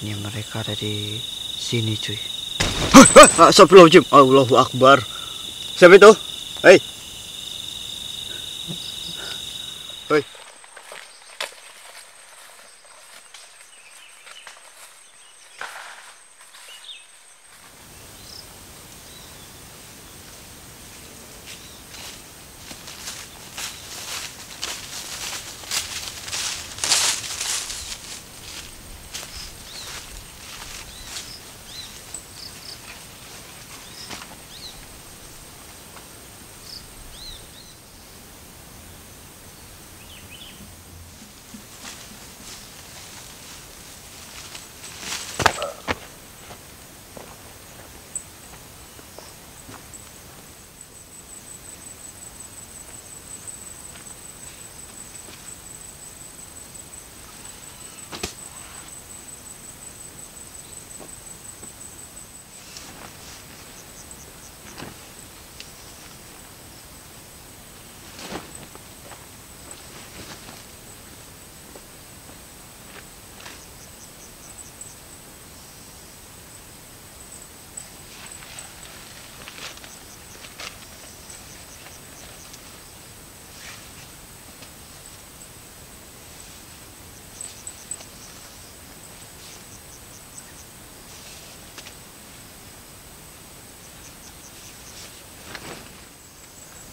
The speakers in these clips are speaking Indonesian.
Sepertinya mereka ada di sini, cuy. Astagfirullahaladzim. Allahu Akbar. Siapa itu? Hei. Hei.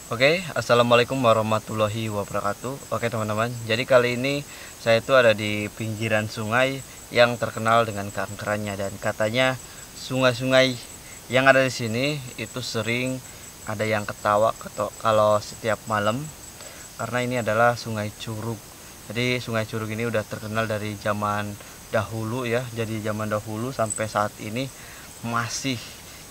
Oke, assalamualaikum warahmatullahi wabarakatuh. Oke teman-teman, jadi kali ini saya itu ada di pinggiran sungai yang terkenal dengan keangkerannya, dan katanya sungai-sungai yang ada di sini itu sering ada yang ketawa kalau setiap malam, karena ini adalah Sungai Curug. Jadi Sungai Curug ini udah terkenal dari zaman dahulu ya. Jadi zaman dahulu sampai saat ini masih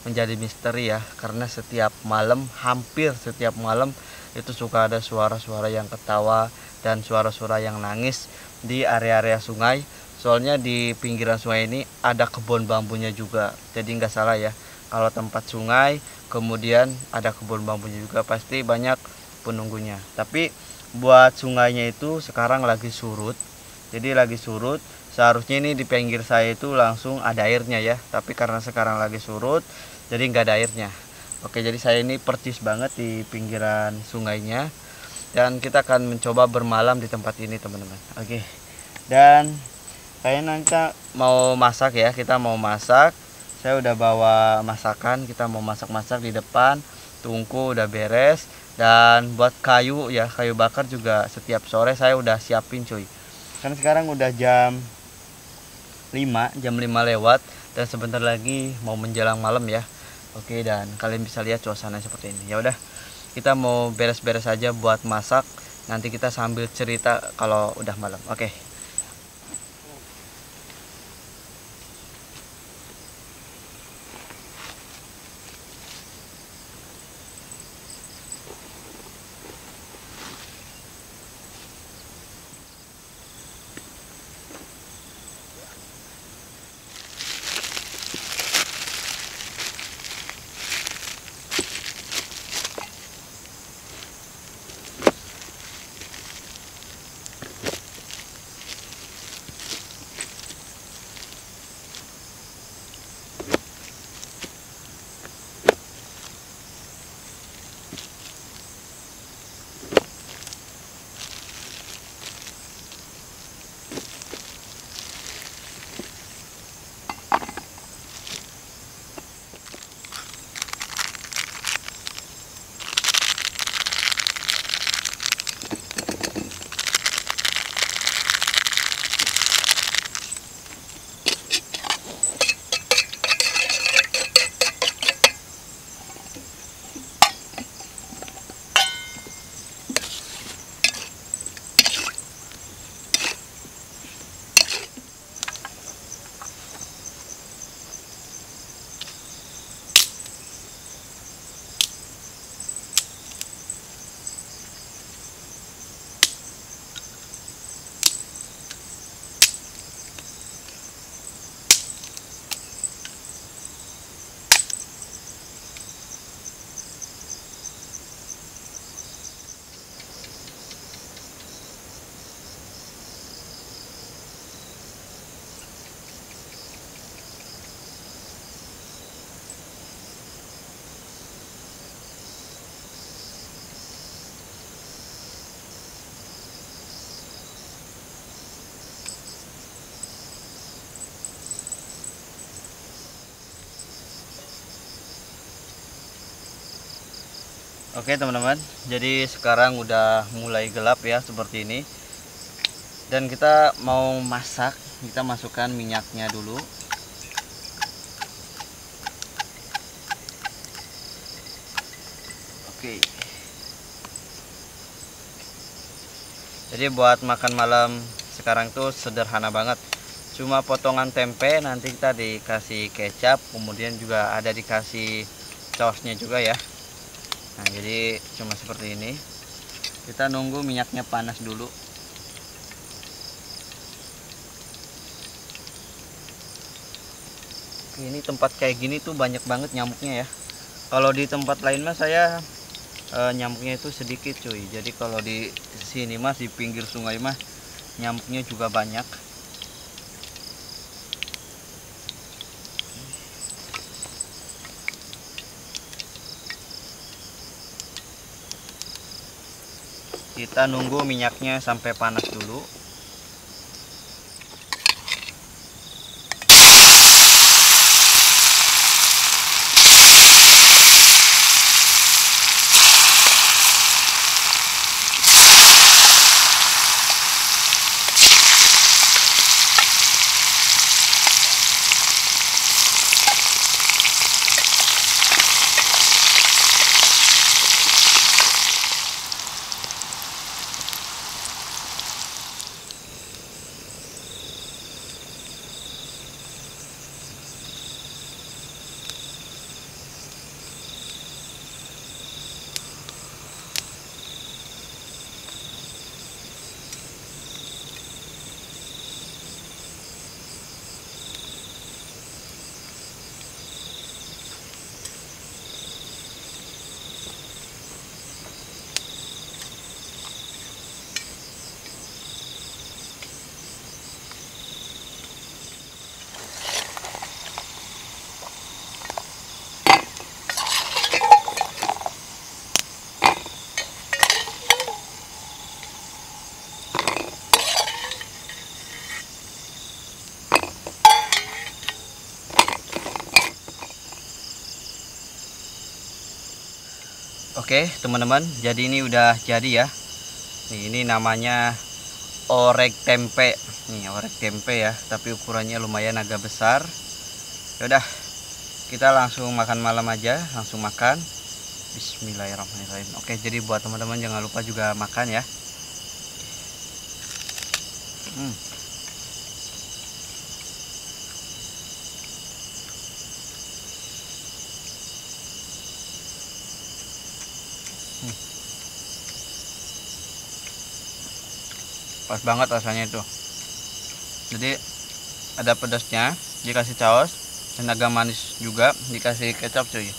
menjadi misteri ya, karena setiap malam, hampir setiap malam itu suka ada suara-suara yang ketawa dan suara-suara yang nangis di area-area sungai. Soalnya di pinggiran sungai ini ada kebun bambunya juga, jadi nggak salah ya, kalau tempat sungai kemudian ada kebun bambunya juga pasti banyak penunggunya. Tapi buat sungainya itu sekarang lagi surut, jadi lagi surut. Seharusnya ini di pinggir saya itu langsung ada airnya ya, tapi karena sekarang lagi surut jadi nggak ada airnya. Oke, jadi saya ini percis banget di pinggiran sungainya, dan kita akan mencoba bermalam di tempat ini teman-teman. Oke, dan saya nanti mau masak ya, kita mau masak. Saya udah bawa masakan, kita mau masak-masak di depan. Tungku udah beres, dan buat kayu ya, kayu bakar juga setiap sore saya udah siapin cuy. Kan sekarang udah jam 5 lewat, dan sebentar lagi mau menjelang malam ya. Oke, dan kalian bisa lihat suasana seperti ini. Ya udah, kita mau beres-beres aja buat masak. Nanti kita sambil cerita kalau udah malam. Oke. Oke teman-teman, jadi sekarang udah mulai gelap ya seperti ini. Dan kita mau masak, kita masukkan minyaknya dulu. Oke. Jadi buat makan malam sekarang tuh sederhana banget. Cuma potongan tempe, nanti kita dikasih kecap, kemudian juga ada dikasih sausnya juga ya. Nah, jadi cuma seperti ini. Kita nunggu minyaknya panas dulu. Ini tempat kayak gini tuh banyak banget nyamuknya ya. Kalau di tempat lain mah saya nyamuknya itu sedikit cuy. Jadi kalau di sini mas di pinggir sungai mah nyamuknya juga banyak. Kita nunggu minyaknya sampai panas dulu. Oke teman-teman, jadi ini udah jadi ya. Nih, ini namanya orek tempe. Nih orek tempe ya, tapi ukurannya lumayan agak besar. Yaudah, kita langsung makan malam aja, langsung makan. Bismillahirrahmanirrahim. Oke, jadi buat teman-teman jangan lupa juga makan ya. Pas banget rasanya itu. Jadi ada pedasnya, dikasih saus, dan agak manis juga, dikasih kecap cuy.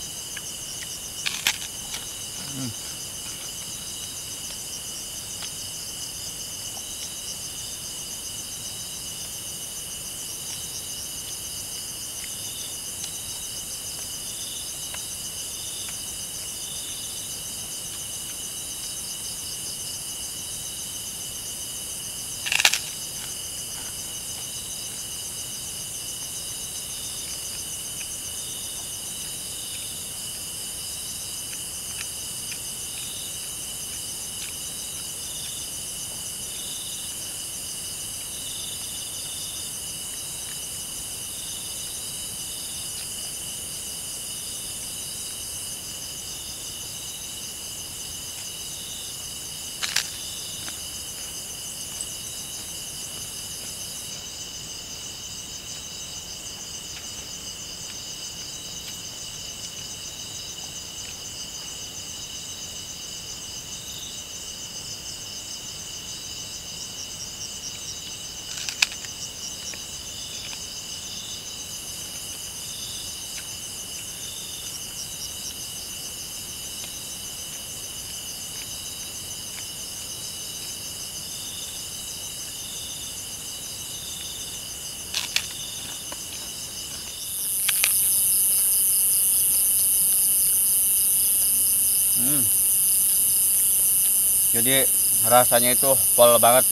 Jadi rasanya itu pol banget.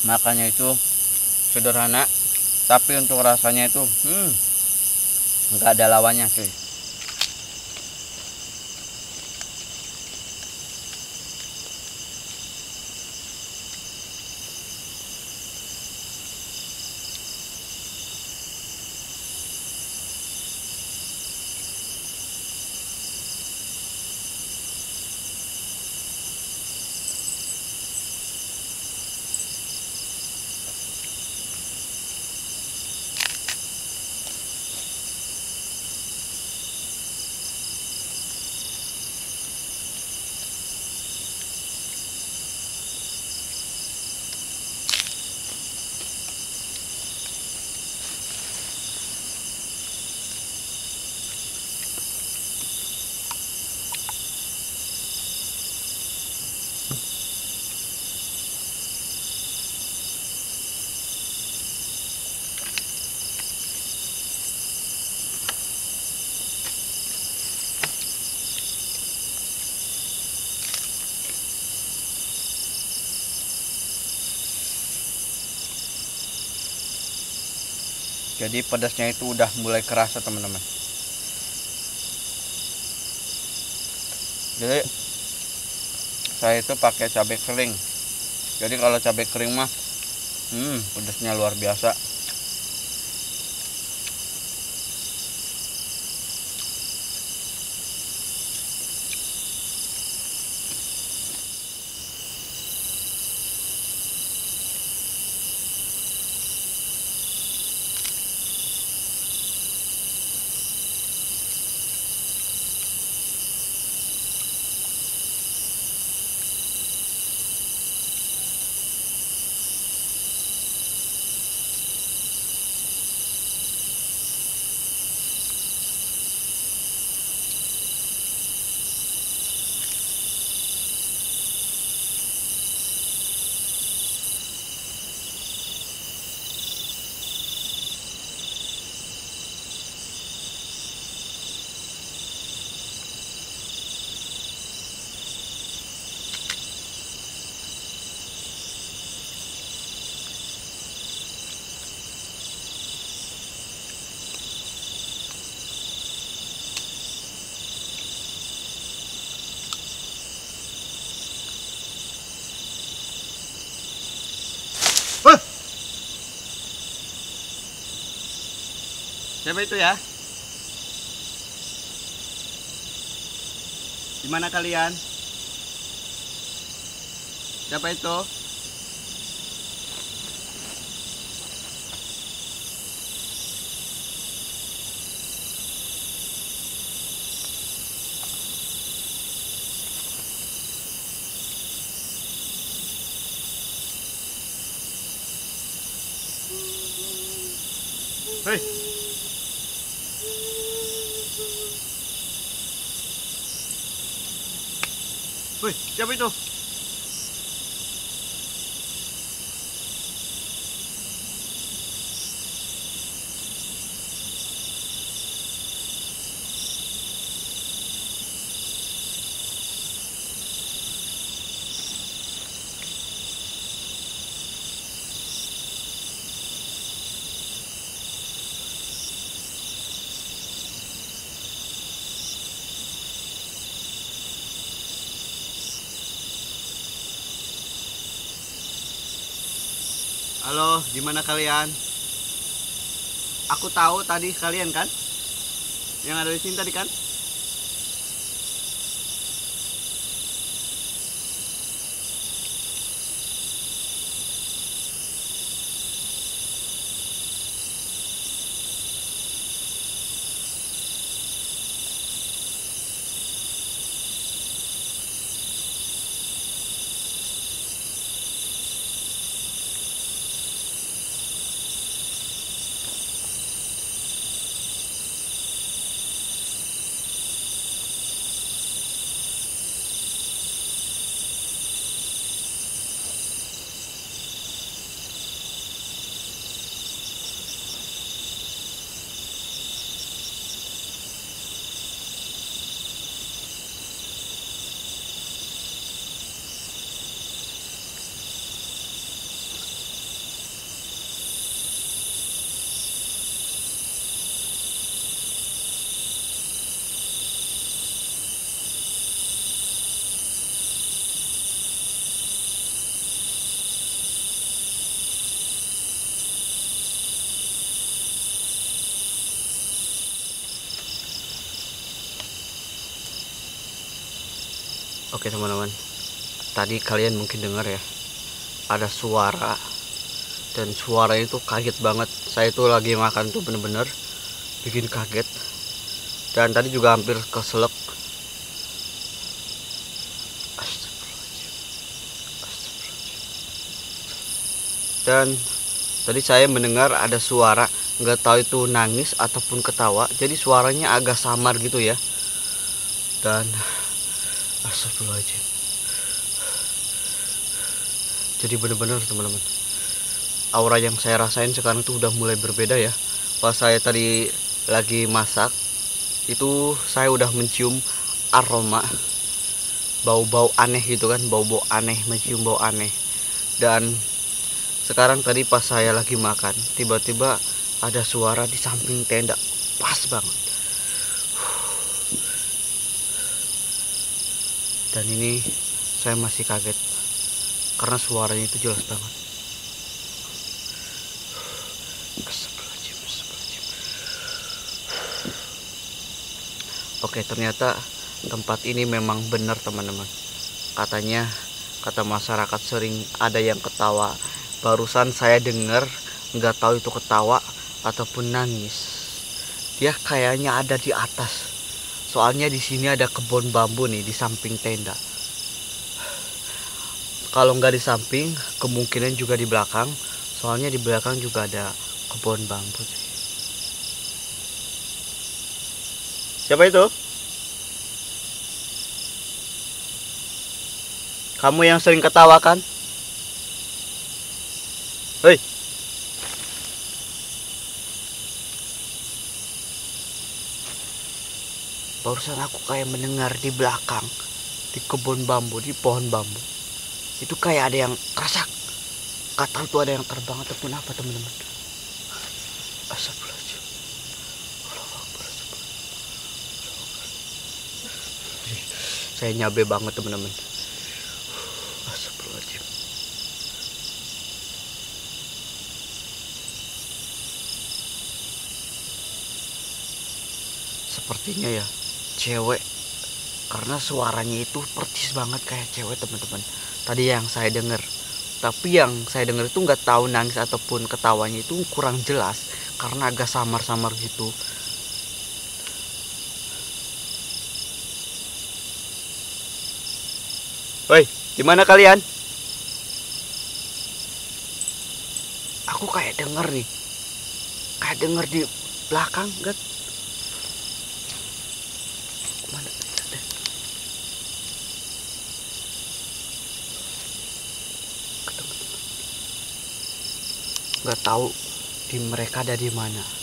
Makannya itu sederhana, tapi untuk rasanya itu nggak ada lawannya cuy. Jadi pedasnya itu udah mulai kerasa teman-teman. Jadi saya itu pakai cabai kering. Jadi kalau cabai kering mah pedasnya luar biasa. Siapa itu ya? Di mana kalian? Siapa itu? Hei. Wih, siapa itu? Halo, di mana kalian? Aku tahu tadi kalian kan? Yang ada di sini tadi kan? Oke teman-teman, tadi kalian mungkin dengar ya, ada suara, dan suara itu kaget banget. Saya tuh lagi makan tuh bener-bener bikin kaget, dan tadi juga hampir keselak. Astagfirullahaladzim. Dan tadi saya mendengar ada suara, nggak tahu itu nangis ataupun ketawa, jadi suaranya agak samar gitu ya. Dan astagfirullahaladzim, jadi bener-bener teman-teman, aura yang saya rasain sekarang tuh udah mulai berbeda ya. Pas saya tadi lagi masak itu saya udah mencium aroma bau-bau aneh gitu kan, bau-bau aneh, mencium bau aneh. Dan sekarang tadi pas saya lagi makan, tiba-tiba ada suara di samping tenda, pas banget. Dan ini saya masih kaget karena suaranya itu jelas banget. Oke, ternyata tempat ini memang benar teman-teman. Katanya, kata masyarakat sering ada yang ketawa. Barusan saya dengar, nggak tahu itu ketawa ataupun nangis. Dia kayaknya ada di atas. Soalnya di sini ada kebun bambu nih di samping tenda. Kalau nggak di samping, kemungkinan juga di belakang. Soalnya di belakang juga ada kebun bambu. Siapa itu? Kamu yang sering ketawa kan? Hei. Barusan aku kayak mendengar di belakang, di kebun bambu, di pohon bambu. Itu kayak ada yang kerasak. Kata tuh ada yang terbang ataupun apa teman-teman. Astagfirullahaladzim. Saya nyabe banget teman-teman. Astagfirullahaladzim. Sepertinya ya cewek, karena suaranya itu percis banget kayak cewek teman-teman. Tadi yang saya dengar, tapi yang saya dengar itu nggak tahu nangis ataupun ketawanya itu kurang jelas karena agak samar-samar gitu. Woi, di mana kalian? Aku kayak denger nih, kayak denger di belakang, nggak? Mana? Nggak tahu di mereka ada di mana.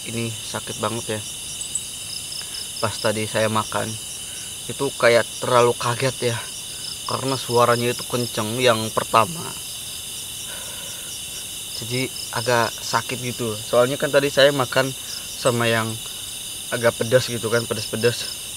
Ini sakit banget ya. Pas tadi saya makan itu kayak terlalu kaget ya, karena suaranya itu kenceng yang pertama, jadi agak sakit gitu. Soalnya kan tadi saya makan sama yang agak pedas gitu kan, pedas-pedas.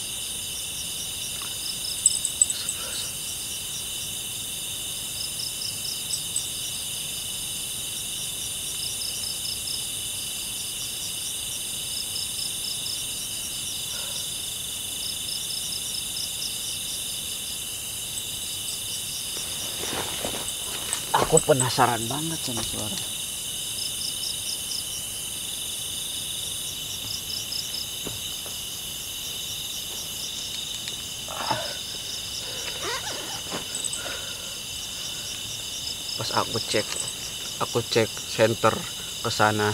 Aku penasaran banget sama suara. Pas aku cek center ke sana,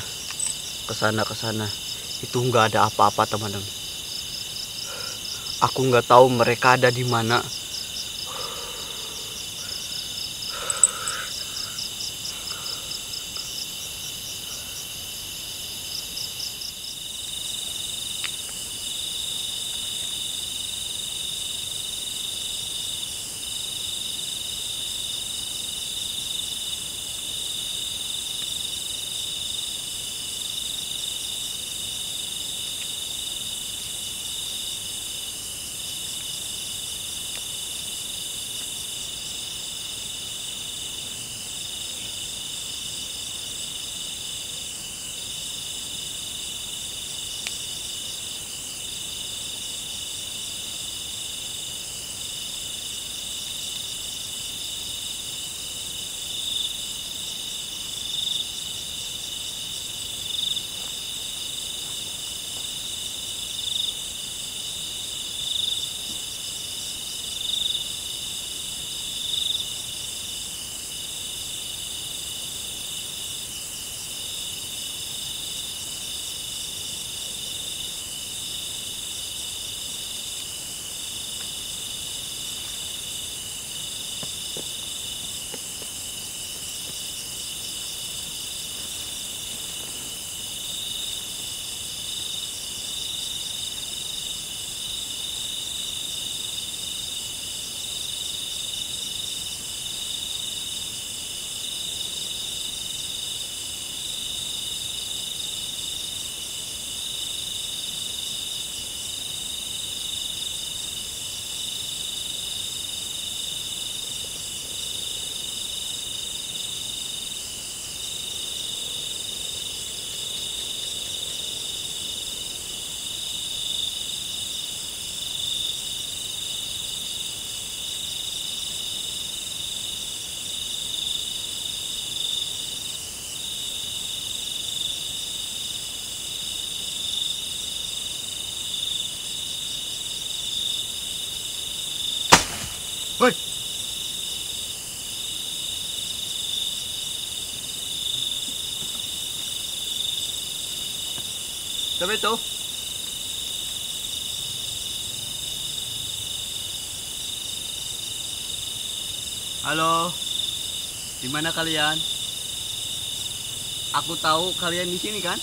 itu nggak ada apa-apa teman-teman. Aku nggak tahu mereka ada di mana. Siapa itu? Halo, di mana kalian? Aku tahu kalian di sini kan?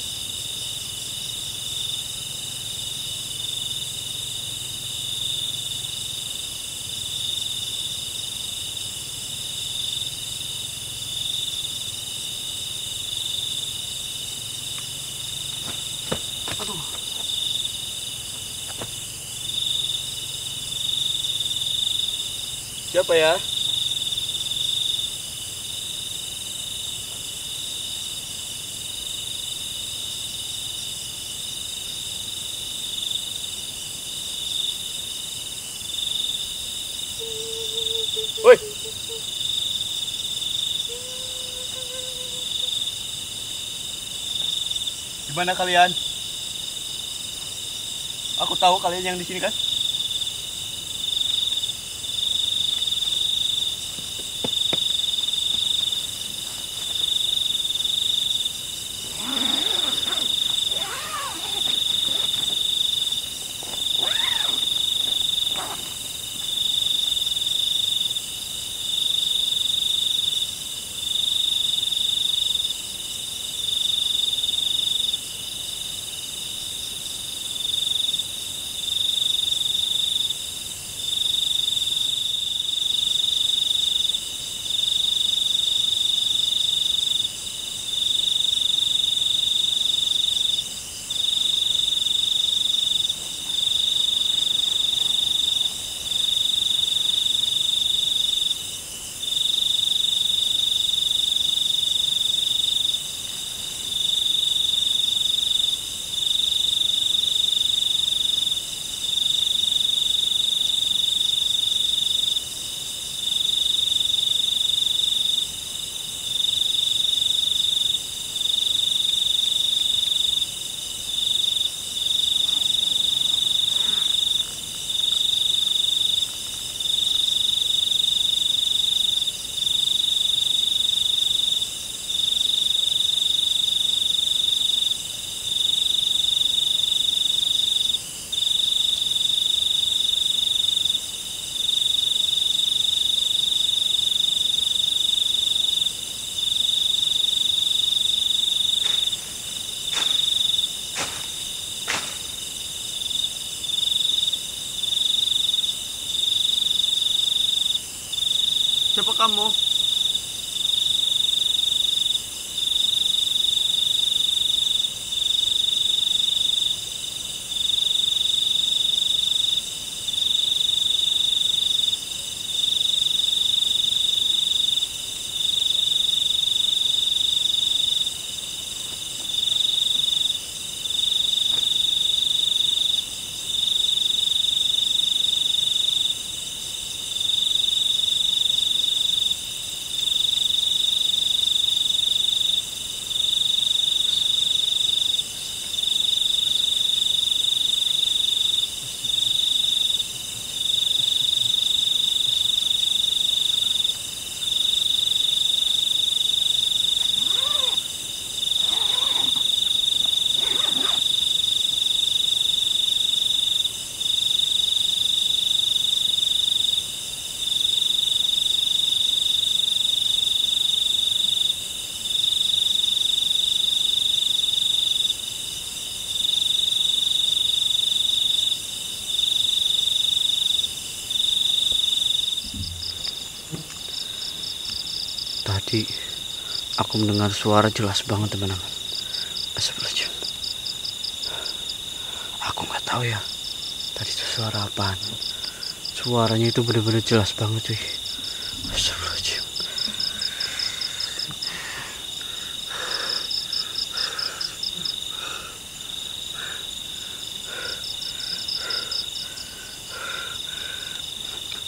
Aduh. Siapa ya? Woi. Di mana kalian? Aku tahu kalian yang di sini kan? Siapa kamu? Tadi aku mendengar suara jelas banget teman-teman. Astagfirullahaladzim. Aku nggak tahu ya tadi itu suara apaan. Suaranya itu benar-benar jelas banget cuy. Astagfirullahaladzim.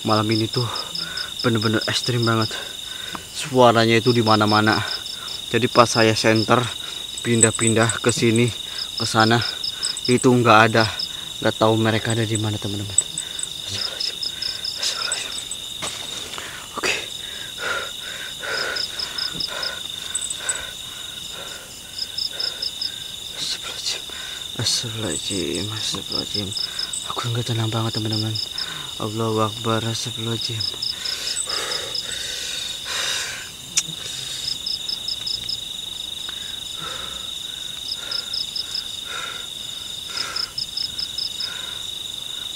Malam ini tuh bener-bener ekstrim banget. Suaranya itu di mana-mana. Jadi pas saya center pindah-pindah ke sini ke sana itu nggak ada, nggak tahu mereka ada di mana teman-teman. Astagfirullahaladzim. Astagfirullahaladzim. Oke. Astagfirullahaladzim. Astagfirullahaladzim, astagfirullahaladzim. Aku nggak tenang banget teman-teman. Allahu Akbar, astagfirullahaladzim.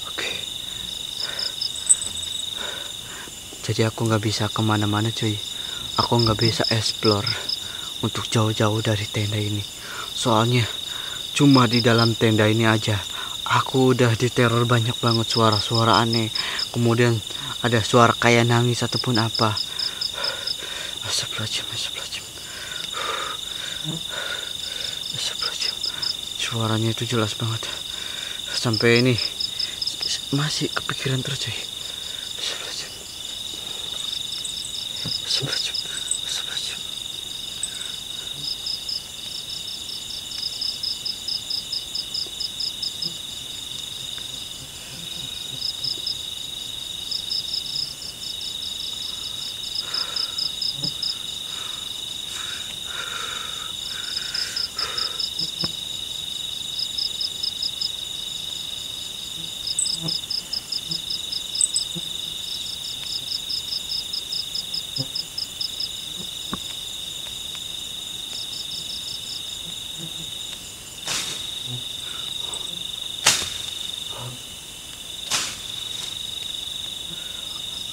Oke. Jadi aku nggak bisa kemana-mana cuy. Aku nggak bisa explore untuk jauh-jauh dari tenda ini. Soalnya cuma di dalam tenda ini aja aku udah diteror banyak banget suara-suara aneh. Kemudian ada suara kayak nangis ataupun apa. Astagfirullahaladzim, astagfirullahaladzim. Astagfirullahaladzim. Suaranya itu jelas banget. Sampai ini masih kepikiran terus cuy. Astagfirullahaladzim. Astagfirullahaladzim. Astagfirullahaladzim.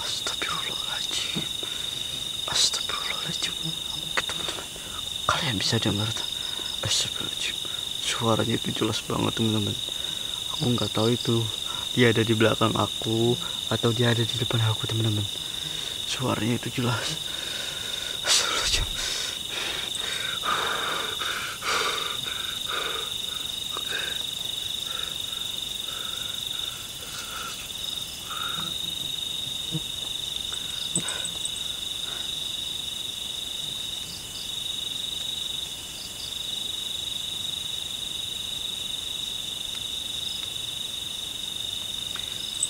Astagfirullahaladzim. Astagfirullahaladzim. Oke teman-teman, kalian bisa dengar tuh? Astagfirullahaladzim. Suaranya itu jelas banget teman-teman. Aku nggak tahu itu dia ada di belakang aku atau dia ada di depan aku teman-teman. Suaranya itu jelas. Astagfirullahaladzim.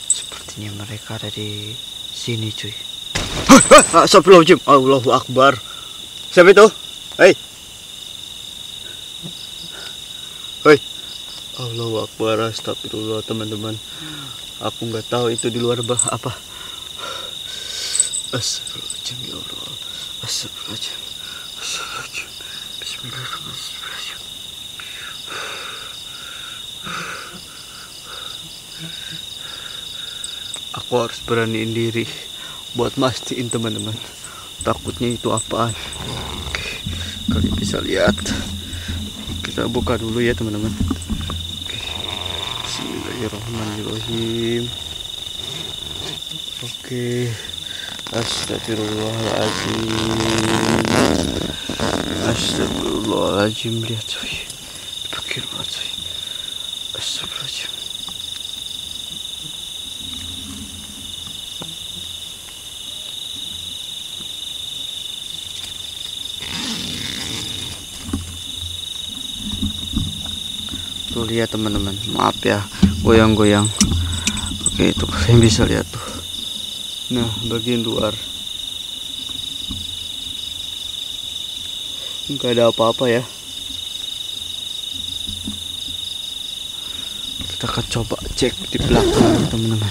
Sepertinya mereka ada di sini cuy. Astagfirullahaladzim. Allahu Akbar. Siapa itu? Hei. Hei. Allahu Akbar. Astagfirullah teman-teman. Aku nggak tahu itu di luar apa. Astagfirullahaladzim ya Allah. Astagfirullahaladzim. Astagfirullahaladzim. Bismillahirrahmanirrahim. Aku harus beraniin diri buat mastiin teman-teman. Takutnya itu apaan. Oke, kalian bisa lihat. Kita buka dulu ya teman-teman. Oke. Bismillahirrahmanirrahim. Oke. Astagfirullahaladzim. Astagfirullahaladzim. Lihat coy. Pikir banget coy. Astagfirullahaladzim. Tuh lihat teman-teman, maaf ya goyang-goyang. Oke, itu kalian bisa lihat tuh. Nah, bagian luar nggak ada apa-apa ya. Kita akan coba cek di belakang teman-teman.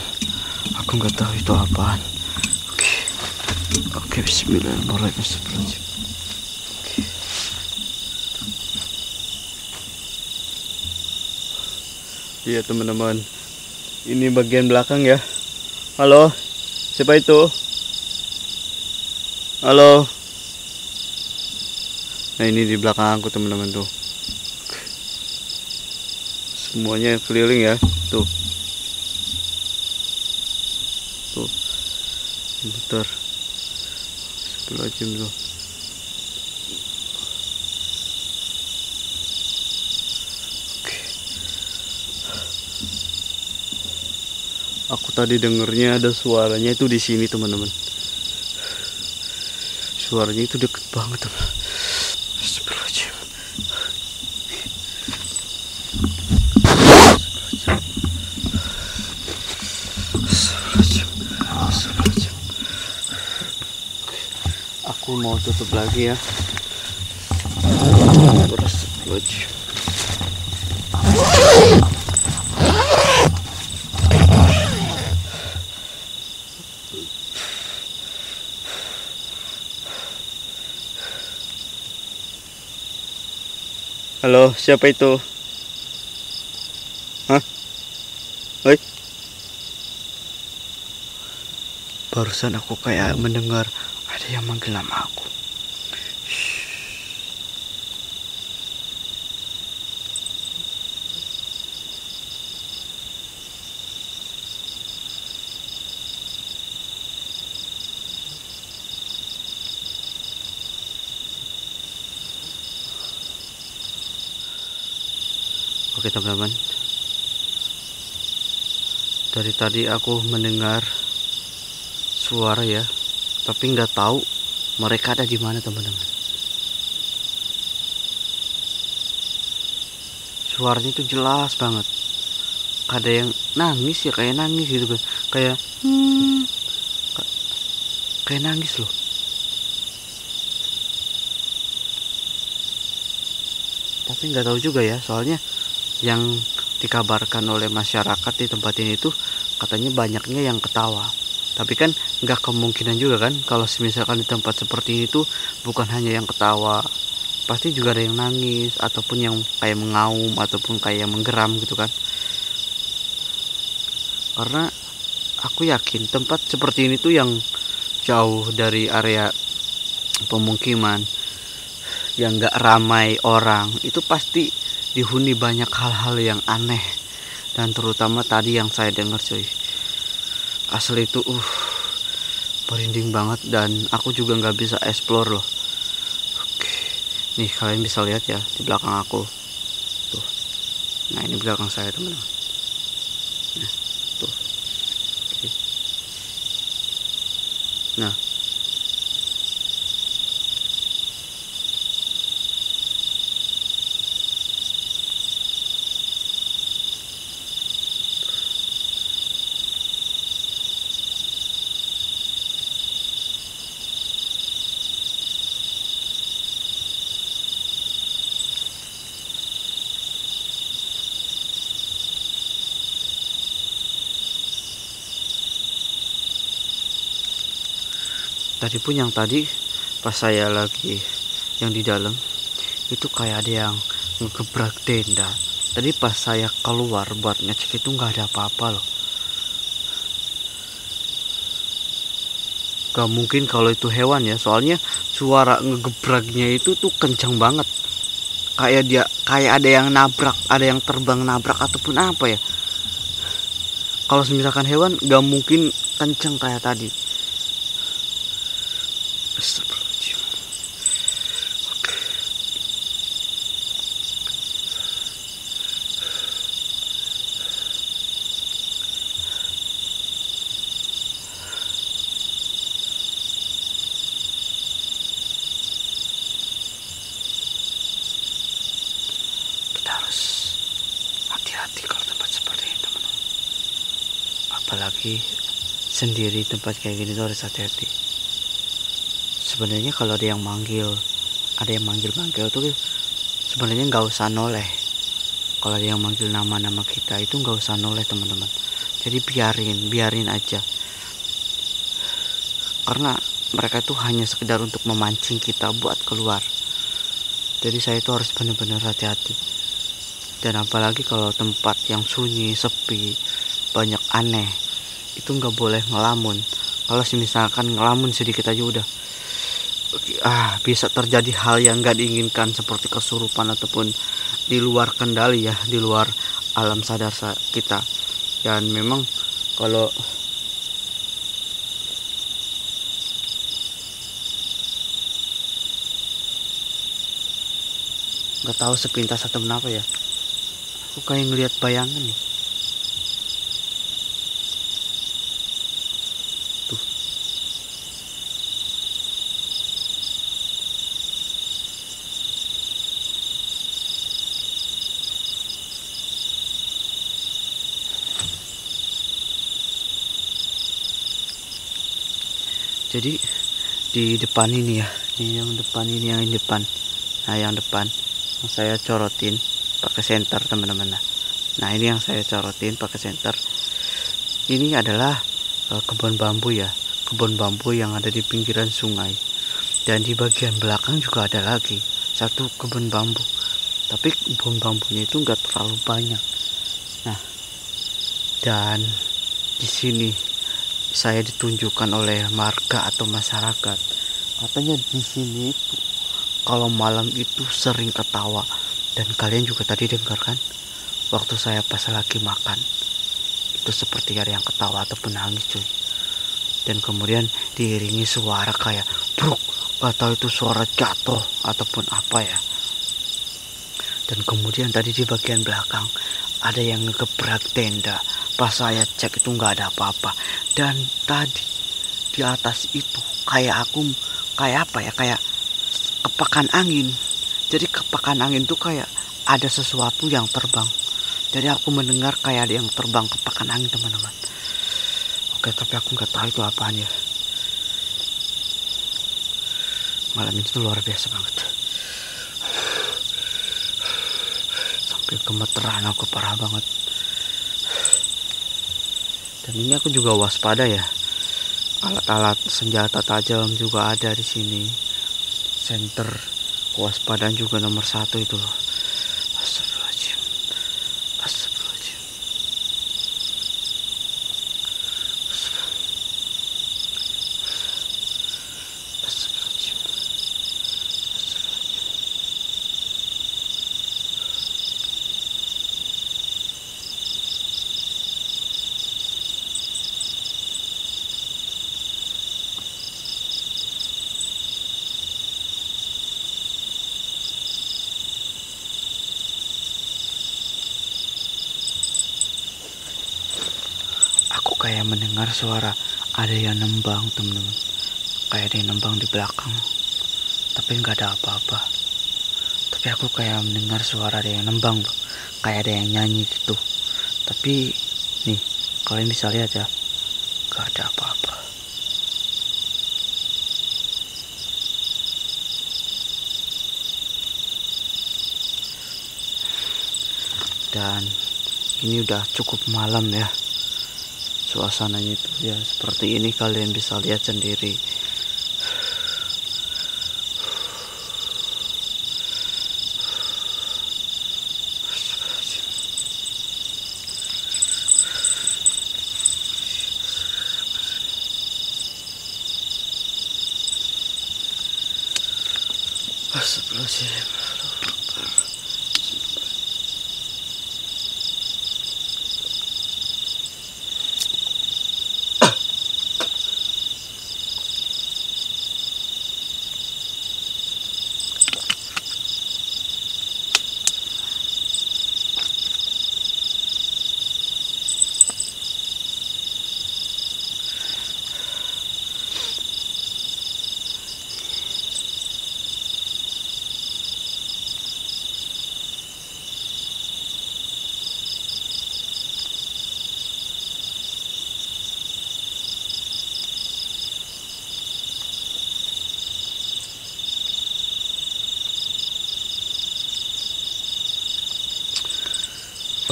Aku nggak tahu itu apaan. Oke, bismillahirrahmanirrahim. Iya teman-teman, ini bagian belakang ya. Halo, siapa itu? Halo. Nah, ini di belakang aku teman-teman tuh. Semuanya keliling ya, tuh. Tuh. Bentar. Sebelah jam tuh. Aku tadi dengernya ada suaranya itu di sini teman-teman. Suaranya itu deket banget teman. Astagfirullahaladzim. Astagfirullahaladzim. Astagfirullahaladzim. Aku mau tutup lagi ya. Astagfirullahaladzim. Halo, siapa itu? Hah? Hei? Barusan aku kayak mendengar ada yang manggil nama aku. Oke teman-teman, dari tadi aku mendengar suara ya, tapi nggak tahu mereka ada di mana teman-teman. Suaranya itu jelas banget, ada yang nangis ya, kayak nangis gitu kan, kayak kayak nangis loh. Tapi nggak tahu juga ya, soalnya yang dikabarkan oleh masyarakat di tempat ini tuh katanya banyaknya yang ketawa. Tapi kan nggak kemungkinan juga kan kalau misalkan di tempat seperti ini tuh bukan hanya yang ketawa, pasti juga ada yang nangis ataupun yang kayak mengaum ataupun kayak menggeram gitu kan. Karena aku yakin tempat seperti ini tuh yang jauh dari area pemukiman, yang nggak ramai orang, itu pasti dihuni banyak hal-hal yang aneh. Dan terutama tadi yang saya dengar cuy, asli itu merinding banget, dan aku juga nggak bisa explore loh. Oke, nih kalian bisa lihat ya di belakang aku tuh. Nah ini belakang saya teman-teman. Nah tuh. Oke. Nah tadi pun yang tadi pas saya lagi yang di dalam itu kayak ada yang ngegebrak tenda. Tadi pas saya keluar buat ngecek itu nggak ada apa-apa loh. Gak mungkin kalau itu hewan ya, soalnya suara ngegebraknya itu tuh kencang banget. Kayak ada yang nabrak, ada yang terbang nabrak ataupun apa ya. Kalau misalkan hewan gak mungkin kencang kayak tadi. Astagfirullahaladzim. Oke. Kita harus hati-hati kalau tempat seperti ini teman-teman. Apalagi sendiri tempat kayak gini tuh harus hati-hati. Sebenarnya kalau ada yang manggil tuh sebenarnya nggak usah noleh. Kalau ada yang manggil nama-nama kita itu nggak usah noleh teman-teman. Jadi biarin aja. Karena mereka itu hanya sekedar untuk memancing kita buat keluar. Jadi saya itu harus benar-benar hati-hati. Dan apalagi kalau tempat yang sunyi, sepi, banyak aneh, itu nggak boleh ngelamun. Kalau misalkan ngelamun sedikit aja udah bisa terjadi hal yang nggak diinginkan seperti kesurupan ataupun di luar kendali ya, di luar alam sadar kita. Dan memang kalau nggak tahu sepintas atau kenapa ya, aku kayak ngelihat bayangan nih. Tuh. Jadi di depan ini ya, yang depan, nah yang depan yang saya corotin pakai senter teman-teman. Nah ini yang saya corotin pakai senter, ini adalah kebun bambu ya, kebun bambu yang ada di pinggiran sungai. Dan di bagian belakang juga ada lagi satu kebun bambu. tapi pohon bambunya itu nggak terlalu banyak. Nah, dan di sini saya ditunjukkan oleh marga atau masyarakat, katanya di sini itu kalau malam itu sering ketawa. Dan kalian juga tadi dengar kan, waktu saya pas lagi makan itu seperti ada yang ketawa ataupun nangis cuy. Dan kemudian diiringi suara kayak bruk, gak tahu itu suara jatuh ataupun apa ya. Dan kemudian tadi di bagian belakang ada yang ngegebrak tenda. Pas saya cek itu nggak ada apa-apa. Dan tadi di atas itu kayak apa ya, kayak kepakan angin. Jadi kepakan angin itu kayak ada sesuatu yang terbang. Jadi aku mendengar kayak ada yang terbang kepakan angin teman-teman. Oke, tapi aku nggak tahu itu apaan ya. Malam itu luar biasa banget. Sampai gemeteran aku parah banget. Dan ini aku juga waspada ya. Alat-alat senjata tajam juga ada di sini. Center kewaspadaan juga nomor 1 itu loh. Astagfirullahaladzim. Astagfirullahaladzim. Astagfirullahaladzim. Aku kayak mendengar suara ada yang nembang temen-temen. Kayak ada yang nembang di belakang. Tapi nggak ada apa-apa. Tapi aku kayak mendengar suara ada yang nembang loh. Kayak ada yang nyanyi gitu. Tapi nih, kalian bisa lihat ya, nggak ada apa-apa. Dan ini udah cukup malam ya. Suasananya itu ya seperti ini, kalian bisa lihat sendiri. Astagfirullahaladzim.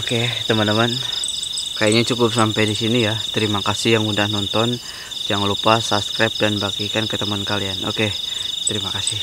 Oke, teman-teman, kayaknya cukup sampai di sini ya. Terima kasih yang udah nonton. Jangan lupa subscribe dan bagikan ke teman kalian. Oke, terima kasih.